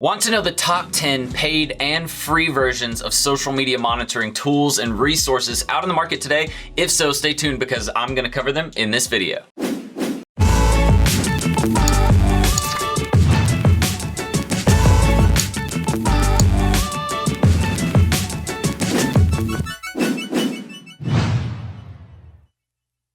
Want to know the top 10 paid and free versions of social media monitoring tools and resources out in the market today? If so, stay tuned because I'm going to cover them in this video.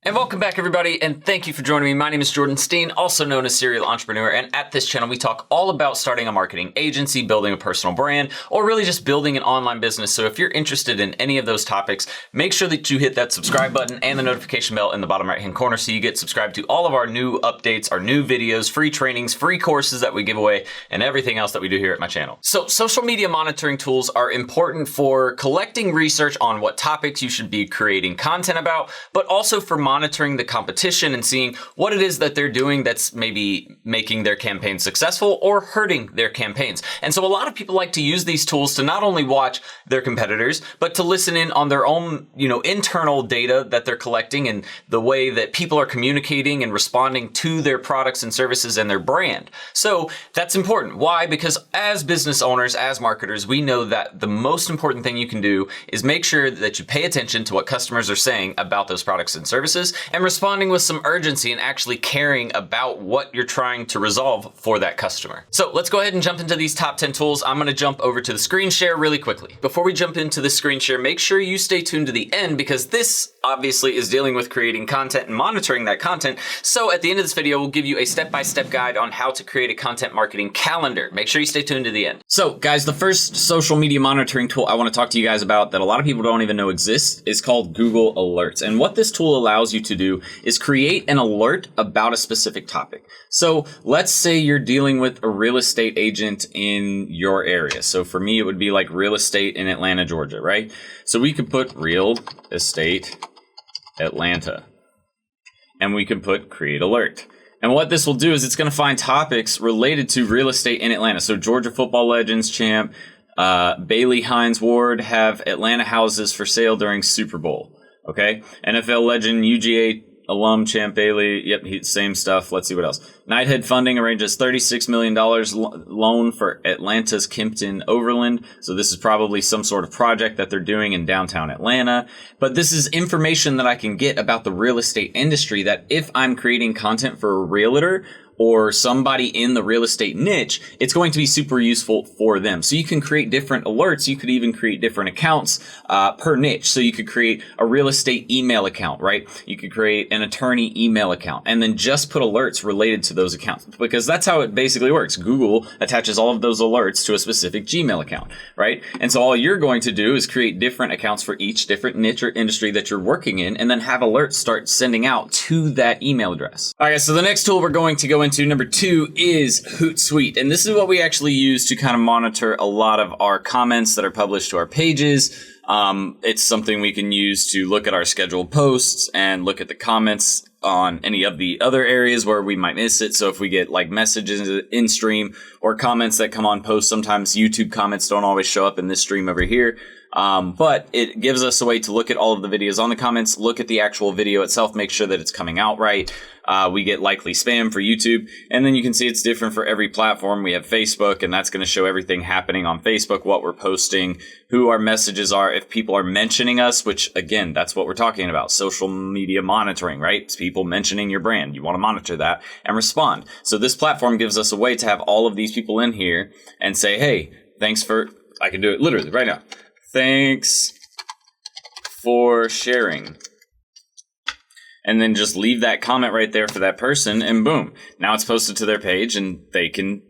And welcome back, everybody, and thank you for joining me. My name is Jordan Steen, also known as Serial Entrepreneur, and at this channel, we talk all about starting a marketing agency, building a personal brand, or really just building an online business. So if you're interested in any of those topics, make sure that you hit that subscribe button and the notification bell in the bottom right-hand corner so you get subscribed to all of our new updates, our new videos, free trainings, free courses that we give away, and everything else that we do here at my channel. So social media monitoring tools are important for collecting research on what topics you should be creating content about, but also for monitoring the competition and seeing what it is that they're doing that's maybe making their campaign successful or hurting their campaigns. And so a lot of people like to use these tools to not only watch their competitors, but to listen in on their own, internal data that they're collecting and the way that people are communicating and responding to their products and services and their brand. So that's important. Why? Because as business owners, as marketers, we know that the most important thing you can do is make sure that you pay attention to what customers are saying about those products and services and responding with some urgency and actually caring about what you're trying to resolve for that customer. So let's go ahead and jump into these top 10 tools. I'm gonna jump over to the screen share really quickly. Before we jump into the screen share, make sure you stay tuned to the end because this obviously is dealing with creating content and monitoring that content. So at the end of this video, we'll give you a step-by-step guide on how to create a content marketing calendar. Make sure you stay tuned to the end. So guys, the first social media monitoring tool I wanna talk to you guys about that a lot of people don't even know exists is called Google Alerts. And what this tool allows you to do is create an alert about a specific topic. So let's say you're dealing with a real estate agent in your area. So for me, it would be like real estate in Atlanta, Georgia, right? So we could put real estate Atlanta and we can put create alert. And what this will do is it's going to find topics related to real estate in Atlanta. So Georgia football legends champ, Bailey Hines Ward have Atlanta houses for sale during Super Bowl. Okay. NFL legend UGA alum Champ Bailey. Yep, same stuff. Let's see what else. Nighthead Funding arranges $36 million loan for Atlanta's Kimpton Overland. So this is probably some sort of project that they're doing in downtown Atlanta. But this is information that I can get about the real estate industry that if I'm creating content for a realtor or somebody in the real estate niche, it's going to be super useful for them. So you can create different alerts. You could even create different accounts per niche. So you could create a real estate email account, right? You could create an attorney email account and then just put alerts related to those accounts because that's how it basically works. Google attaches all of those alerts to a specific Gmail account, right? And so all you're going to do is create different accounts for each different niche or industry that you're working in and then have alerts start sending out to that email address. All right, so the next tool we're going to go into, number 2, is Hootsuite. And this is what we actually use to kind of monitor a lot of our comments that are published to our pages. It's something we can use to look at our scheduled posts and look at the comments on any of the other areas where we might miss it. So if we get like messages in stream or comments that come on posts, sometimes YouTube comments don't always show up in this stream over here. But it gives us a way to look at all of the videos on the comments, look at the actual video itself, make sure that it's coming out right. We get likely spam for YouTube, and then you can see it's different for every platform. We have Facebook, and that's going to show everything happening on Facebook, what we're posting, who our messages are, if people are mentioning us, which again, that's what we're talking about. Social media monitoring, right? It's people mentioning your brand. You want to monitor that and respond. So this platform gives us a way to have all of these people in here and say, hey, I can do it literally right now. Thanks for sharing. And then just leave that comment right there for that person and boom. Now it's posted to their page and they can,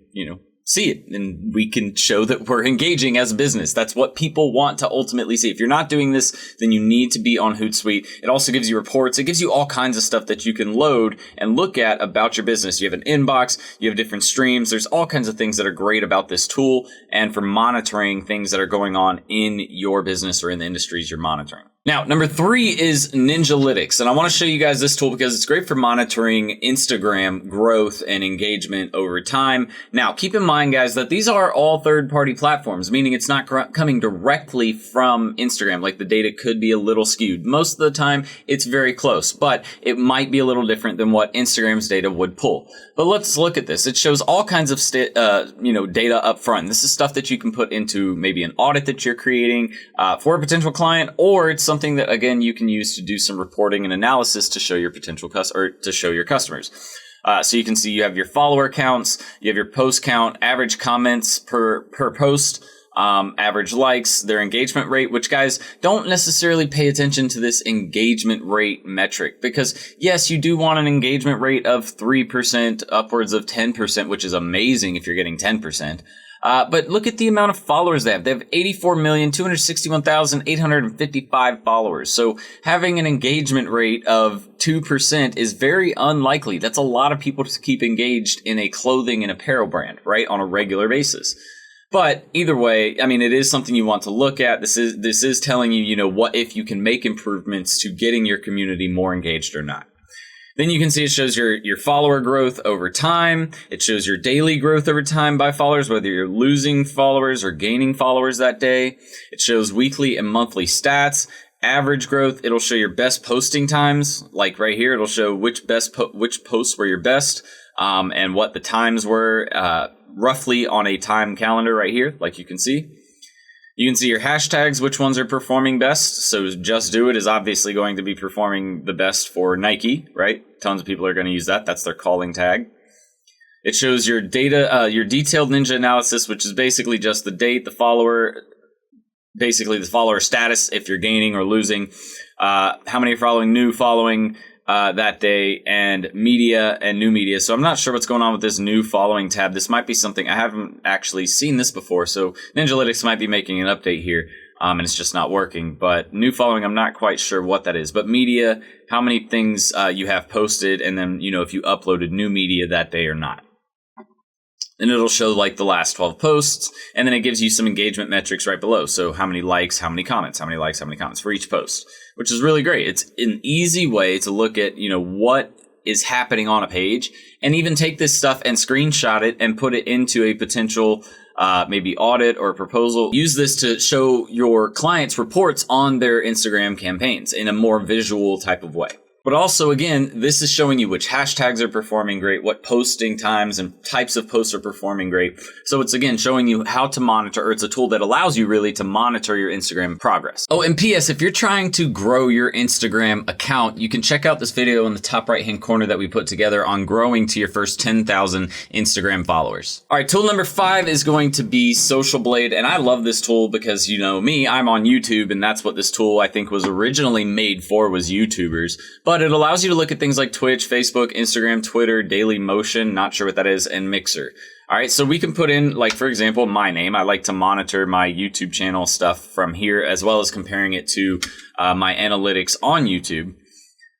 see it and we can show that we're engaging as a business. That's what people want to ultimately see. If you're not doing this, then you need to be on Hootsuite. It also gives you reports. It gives you all kinds of stuff that you can load and look at about your business. You have an inbox, you have different streams. There's all kinds of things that are great about this tool and for monitoring things that are going on in your business or in the industries you're monitoring. Now, number 3 is Ninjalytx, and I want to show you guys this tool because it's great for monitoring Instagram growth and engagement over time. Now, keep in mind, guys, that these are all third-party platforms, meaning it's not coming directly from Instagram. Like, the data could be a little skewed. Most of the time, it's very close, but it might be a little different than what Instagram's data would pull. But let's look at this. It shows all kinds of data up front. This is stuff that you can put into maybe an audit that you're creating for a potential client, or it's something that, again, you can use to do some reporting and analysis to show your potential to show your customers. So you can see you have your follower counts, you have your post count, average comments per post, average likes, their engagement rate, which, guys, don't necessarily pay attention to this engagement rate metric because, yes, you do want an engagement rate of 3%, upwards of 10%, which is amazing if you're getting 10%. But look at the amount of followers they have. They have 84,261,855 followers. So having an engagement rate of 2% is very unlikely. That's a lot of people to keep engaged in a clothing and apparel brand, right, on a regular basis. But either way, I mean, it is something you want to look at. This is telling you, what if you can make improvements to getting your community more engaged or not. Then you can see it shows your follower growth over time. It shows your daily growth over time by followers, whether you're losing followers or gaining followers that day. It shows weekly and monthly stats, average growth. It'll show your best posting times. Like right here, it'll show which posts were your best, and what the times were, roughly on a time calendar right here, like you can see. You can see your hashtags, which ones are performing best. So Just Do It is obviously going to be performing the best for Nike, right? Tons of people are going to use that. That's their calling tag. It shows your data, your detailed ninja analysis, which is basically just the date, the follower status, if you're gaining or losing, how many are following, new following, that day, and media and new media. So I'm not sure what's going on with this new following tab. This might be something I haven't actually seen this before. So Ninjalytx might be making an update here, and it's just not working. But new following, I'm not quite sure what that is. But media, how many things you have posted, and then if you uploaded new media that day or not. And it'll show like the last 12 posts, and then it gives you some engagement metrics right below. So how many likes, how many comments, how many likes, how many comments for each post, which is really great. It's an easy way to look at, what is happening on a page, and even take this stuff and screenshot it and put it into a potential maybe audit or proposal. Use this to show your clients reports on their Instagram campaigns in a more visual type of way. But also, again, this is showing you which hashtags are performing great, what posting times and types of posts are performing great. So it's, again, showing you how to monitor, or it's a tool that allows you really to monitor your Instagram progress. Oh, and P.S., if you're trying to grow your Instagram account, you can check out this video in the top right-hand corner that we put together on growing to your first 10,000 Instagram followers. All right, tool number 5 is going to be SocialBlade, and I love this tool because, me, I'm on YouTube, and that's what this tool I think was originally made for, was YouTubers. But it allows you to look at things like Twitch, Facebook, Instagram, Twitter, Daily Motion, not sure what that is, and Mixer. All right, so we can put in, like, for example, my name. I like to monitor my YouTube channel stuff from here, as well as comparing it to my analytics on YouTube.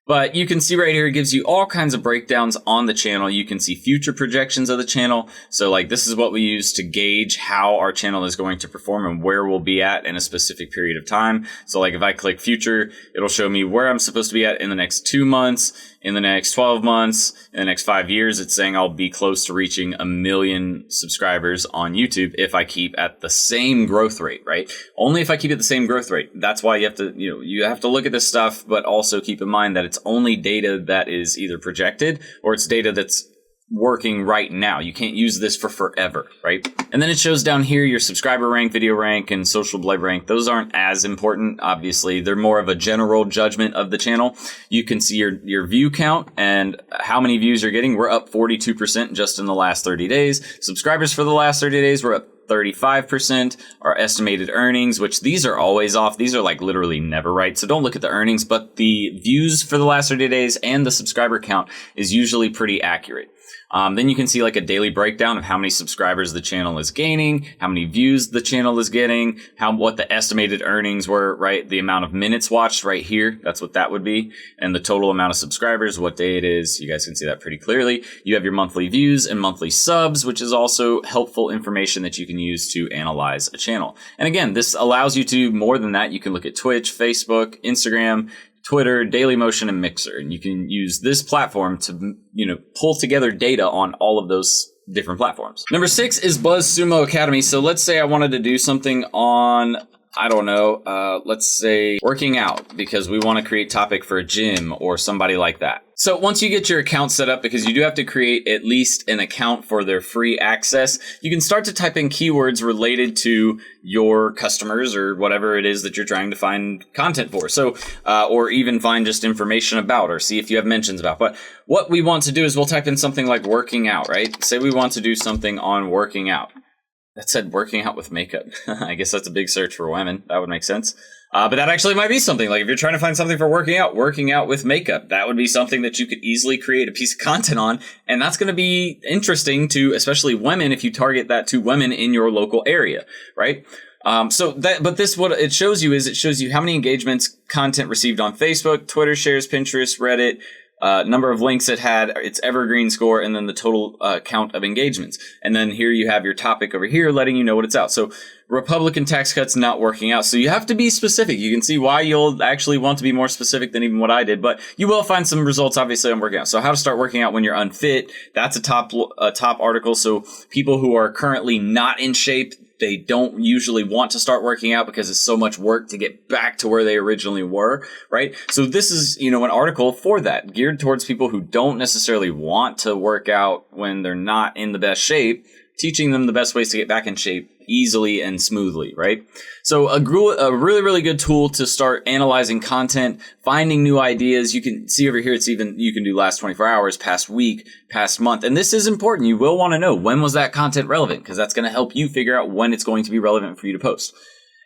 But you can see right here, it gives you all kinds of breakdowns on the channel. You can see future projections of the channel. So like, this is what we use to gauge how our channel is going to perform and where we'll be at in a specific period of time. So like, if I click future, it'll show me where I'm supposed to be at in the next 2 months, in the next 12 months, in the next 5 years. It's saying I'll be close to reaching 1 million subscribers on YouTube if I keep at the same growth rate, right? Only if I keep at the same growth rate. That's why you have to, you have to look at this stuff, but also keep in mind that it's only data that is either projected or it's data that's working right now. You can't use this for forever, right? And then it shows down here your subscriber rank, video rank, and SocialBlade rank. Those aren't as important, obviously. They're more of a general judgment of the channel. You can see your view count and how many views you're getting. We're up 42% just in the last 30 days. Subscribers for the last 30 days, we're up 35%. Our estimated earnings, which these are always off. These are like literally never right. So don't look at the earnings, but the views for the last 30 days and the subscriber count is usually pretty accurate. Then you can see like a daily breakdown of how many subscribers the channel is gaining, how many views the channel is getting, what the estimated earnings were, right? The amount of minutes watched right here. That's what that would be. And the total amount of subscribers, what day it is. You guys can see that pretty clearly. You have your monthly views and monthly subs, which is also helpful information that you can use to analyze a channel. And again, this allows you to do more than that. You can look at Twitch, Facebook, Instagram, Twitter, Dailymotion, and Mixer. And you can use this platform to, pull together data on all of those different platforms. Number 6 is Buzzsumo Academy. So let's say I wanted to do something on, let's say working out, because we want to create topic for a gym or somebody like that. So once you get your account set up, because you do have to create at least an account for their free access, you can start to type in keywords related to your customers or whatever it is that you're trying to find content for. So, or even find just information about, or see if you have mentions about. But what we want to do is we'll type in something like working out, right? Say we want to do something on working out. That said working out with makeup. I guess that's a big search for women. That would make sense. But that actually might be something. Like if you're trying to find something for working out with makeup, that would be something that you could easily create a piece of content on. And that's going to be interesting to especially women if you target that to women in your local area, right? But what it shows you is it shows you how many engagements, content received on Facebook, Twitter shares, Pinterest, Reddit, number of links it had, its evergreen score, and then the total count of engagements. And then here you have your topic over here letting you know what it's out. So Republican tax cuts not working out. So you have to be specific. You can see why you'll actually want to be more specific than even what I did, but you will find some results obviously on working out. So how to start working out when you're unfit. That's a top article. So people who are currently not in shape, they don't usually want to start working out because it's so much work to get back to where they originally were, right? So this is, an article for that, geared towards people who don't necessarily want to work out when they're not in the best shape, teaching them the best ways to get back in shape easily and smoothly, right? So a really, really good tool to start analyzing content, finding new ideas. You can see over here, you can do last 24 hours, past week, past month. And this is important. You will want to know when was that content relevant, because that's going to help you figure out when it's going to be relevant for you to post.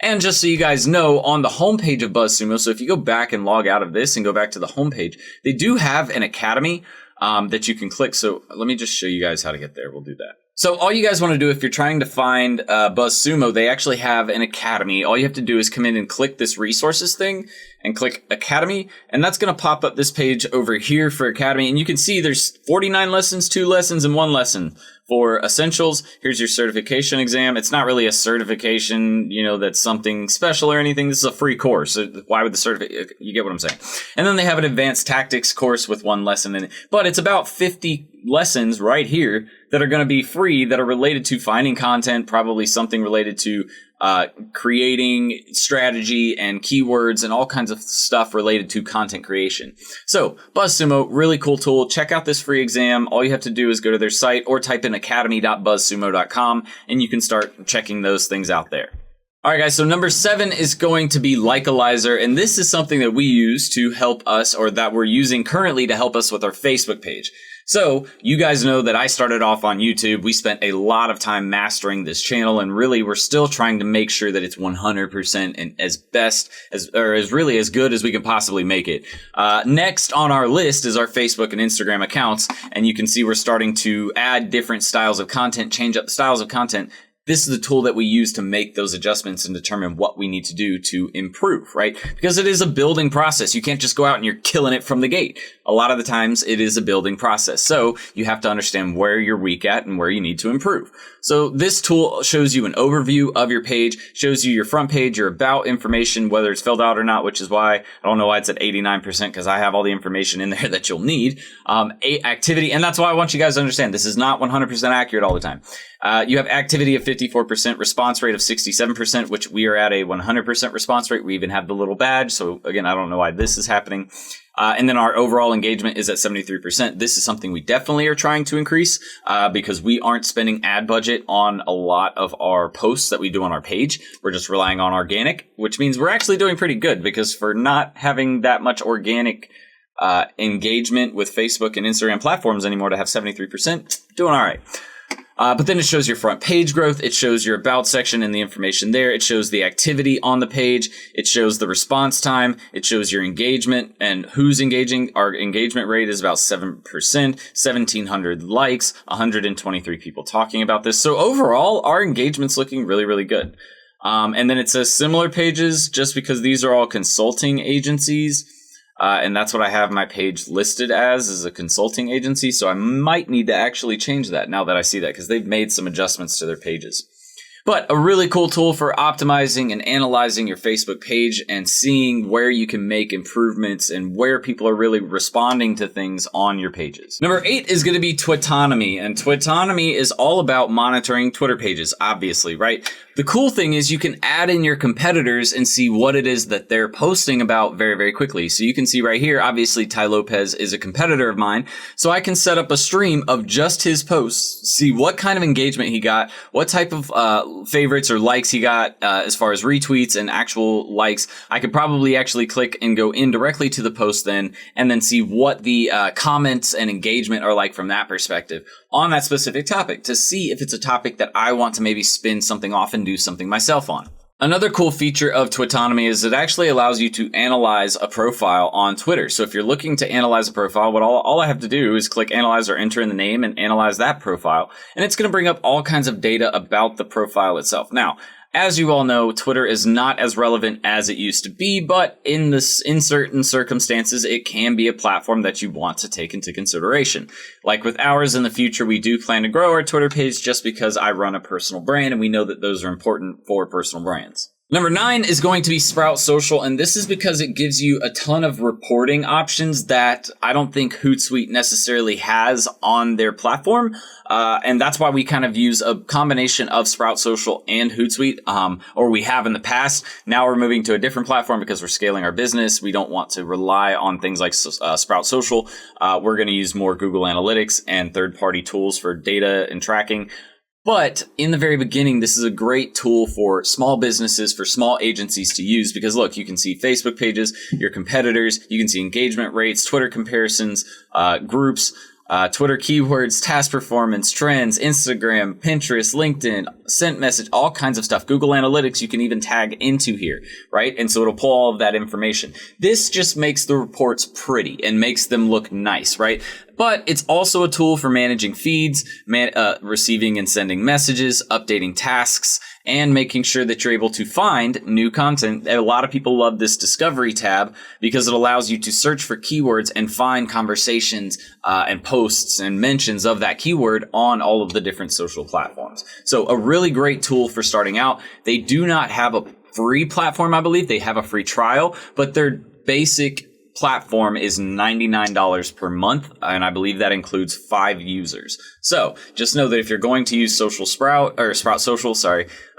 And just so you guys know, on the homepage of Buzzsumo, so if you go back and log out of this and go back to the homepage, they do have an academy that you can click. So let me just show you guys how to get there. We'll do that. So all you guys want to do if you're trying to find Buzzsumo, they actually have an academy. All you have to do is come in and click this resources thing and click Academy. And that's going to pop up this page over here for Academy. And you can see there's 49 lessons, 2 lessons, and 1 lesson for essentials. Here's your certification exam. It's not really a certification, that's something special or anything. This is a free course. So why would the certificate? You get what I'm saying. And then they have an advanced tactics course with 1 lesson in it. But it's about 50 lessons right here that are going to be free, that are related to finding content, probably something related to creating strategy and keywords and all kinds of stuff related to content creation. So Buzzsumo, really cool tool. Check out this free exam. All you have to do is go to their site or type in academy.buzzsumo.com and you can start checking those things out there. All right, guys, so number 7 is going to be Likealyzer, and this is something that we use to help us, or that we're using currently to help us with our Facebook page. So you guys know that I started off on YouTube. We spent a lot of time mastering this channel, and really we're still trying to make sure that it's 100% and as good as we can possibly make it. Next on our list is our Facebook and Instagram accounts, and you can see we're starting to add different styles of content, change up the styles of content. This is the tool that we use to make those adjustments and determine what we need to do to improve, right? Because it is a building process. You can't just go out and you're killing it from the gate. A lot of the times it is a building process. So you have to understand where you're weak at and where you need to improve. So this tool shows you an overview of your page, shows you your front page, your about information, whether it's filled out or not, which is why I don't know why it's at 89%, because I have all the information in there that you'll need. Activity, and that's why I want you guys to understand this is not 100% accurate all the time. You have activity of 54%, response rate of 67%, which we are at a 100% response rate. We even have the little badge. So again, I don't know why this is happening. And then our overall engagement is at 73%. This is something we definitely are trying to increase because we aren't spending ad budget on a lot of our posts that we do on our page. We're just relying on organic, which means we're actually doing pretty good, because for not having that much organic engagement with Facebook and Instagram platforms anymore to have 73%, doing all right. But then it shows your front page growth. It shows your about section and the information there. It shows the activity on the page. It shows the response time. It shows your engagement and who's engaging. Our engagement rate is about 7%, 1,700 likes, 123 people talking about this. So overall, our engagement's looking really, really good. And then it says similar pages just because these are all consulting agencies. And that's what I have my page listed as a consulting agency. So I might need to actually change that now that I see that because they've made some adjustments to their pages. But a really cool tool for optimizing and analyzing your Facebook page and seeing where you can make improvements and where people are really responding to things on your pages. Number 8 is going to be Twitonomy. And Twitonomy is all about monitoring Twitter pages, obviously, right? The cool thing is you can add in your competitors and see what it is that they're posting about very, very quickly. So you can see right here, obviously, Ty Lopez is a competitor of mine. So I can set up a stream of just his posts, see what kind of engagement he got, what type of favorites or likes he got as far as retweets and actual likes. I could probably actually click and go in directly to the post then and then see what the comments and engagement are like from that perspective on that specific topic to see if it's a topic that I want to maybe spin something off and do something myself on. Another cool feature of Twitonomy is it actually allows you to analyze a profile on Twitter. So if you're looking to analyze a profile, what all I have to do is click analyze or enter in the name and analyze that profile. And it's going to bring up all kinds of data about the profile itself. Now, as you all know, Twitter is not as relevant as it used to be, but in certain circumstances, it can be a platform that you want to take into consideration. Like with ours in the future, we do plan to grow our Twitter page just because I run a personal brand and we know that those are important for personal brands. Number 9 is going to be Sprout Social, and this is because it gives you a ton of reporting options that I don't think Hootsuite necessarily has on their platform, and that's why we kind of use a combination of Sprout Social and Hootsuite, or we have in the past. Now we're moving to a different platform because we're scaling our business. We don't want to rely on things like Sprout Social. We're going to use more Google Analytics and third-party tools for data and tracking. But in the very beginning, this is a great tool for small businesses, for small agencies to use because look, you can see Facebook pages, your competitors, you can see engagement rates, Twitter comparisons, groups, Twitter keywords, task performance, trends, Instagram, Pinterest, LinkedIn, sent message, all kinds of stuff. Google Analytics, you can even tag into here, right? And so it'll pull all of that information. This just makes the reports pretty and makes them look nice, right? But it's also a tool for managing feeds, receiving and sending messages, updating tasks, and making sure that you're able to find new content. A lot of people love this discovery tab because it allows you to search for keywords and find conversations and posts and mentions of that keyword on all of the different social platforms. So a really great tool for starting out. They do not have a free platform, I believe. They have a free trial, but their basic platform is $99 per month, and I believe that includes 5 users. So just know that if you're going to use Sprout Social,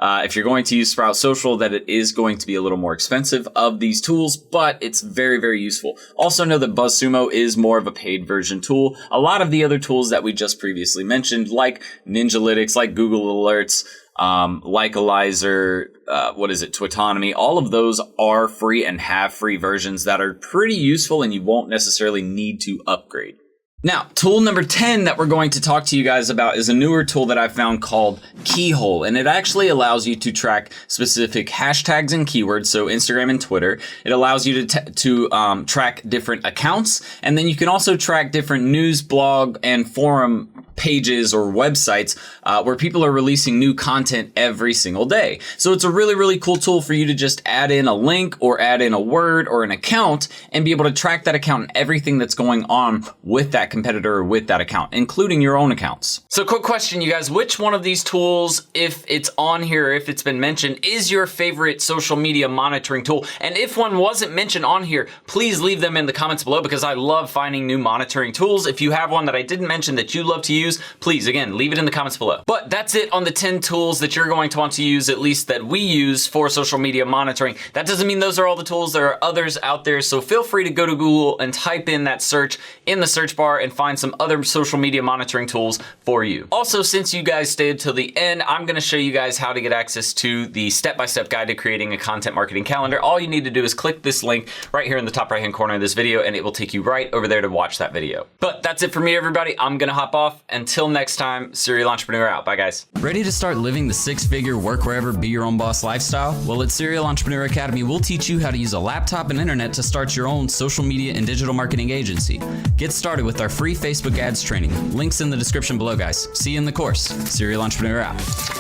if you're going to use Sprout Social, that it is going to be a little more expensive of these tools, but it's very, very useful. Also know that Buzzsumo is more of a paid version tool. A lot of the other tools that we just previously mentioned, like Ninjalytx, like Google Alerts, Likealyzer, Twitonomy, all of those are free and have free versions that are pretty useful and you won't necessarily need to upgrade. Now, tool number 10 that we're going to talk to you guys about is a newer tool that I found called Keyhole, and it actually allows you to track specific hashtags and keywords, so Instagram and Twitter. It allows you to track different accounts, and then you can also track different news, blog, and forum pages or websites where people are releasing new content every single day. So it's a really, really cool tool for you to just add in a link or add in a word or an account and be able to track that account and everything that's going on with that competitor or with that account, including your own accounts. So quick question, you guys, which one of these tools, if it's on here, if it's been mentioned, is your favorite social media monitoring tool? And if one wasn't mentioned on here, please leave them in the comments below because I love finding new monitoring tools. If you have one that I didn't mention that you love to use, please, again, leave it in the comments below. But that's it on the 10 tools that you're going to want to use, at least that we use for social media monitoring. That doesn't mean those are all the tools. There are others out there. So feel free to go to Google and type in that search in the search bar and find some other social media monitoring tools for you. Also, since you guys stayed till the end, I'm going to show you guys how to get access to the step-by-step guide to creating a content marketing calendar. All you need to do is click this link right here in the top right-hand corner of this video, and it will take you right over there to watch that video. But that's it for me, everybody. I'm going to hop off and Until next time, Serial Entrepreneur out. Bye, guys. Ready to start living the six-figure work wherever, be your own boss lifestyle? Well, at Serial Entrepreneur Academy, we'll teach you how to use a laptop and internet to start your own social media and digital marketing agency. Get started with our free Facebook ads training. Links in the description below, guys. See you in the course. Serial Entrepreneur out.